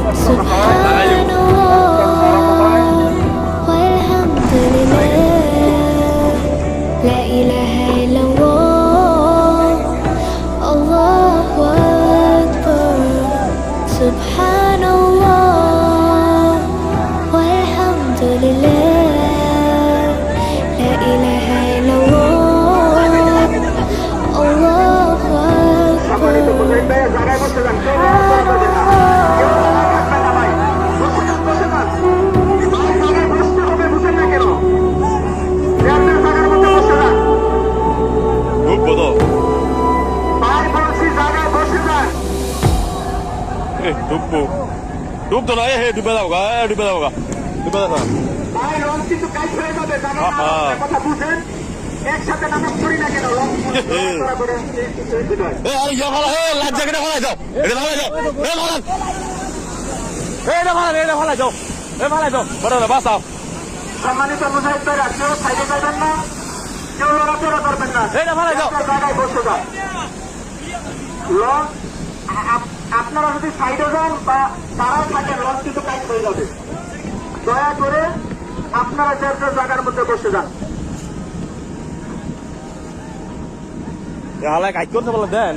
Subhanallah walhamdulillah la ilaha illallah Allahu akbar Subhanallah walhamdulillah la ilaha illallah Allahu ডুব তো না হে ডুবে যাও গা ডুবে যাও গা ডুবে যাও সম্মানিত মুজাহিদরা কেউ সাইডে যাবেন না, কেউ লড়াচড়া করবেন না, জায়গায় বসে যান। লঞ্চ আপনারা যদি সাইডে যান বা তারাও থাকেন, লঞ্চ কিন্তু কাজ হয়ে যাবে। দয়া করে আপনারা যার যার জায়গার মধ্যে বসে যান। হালায় কাজ করতে বলে দেয়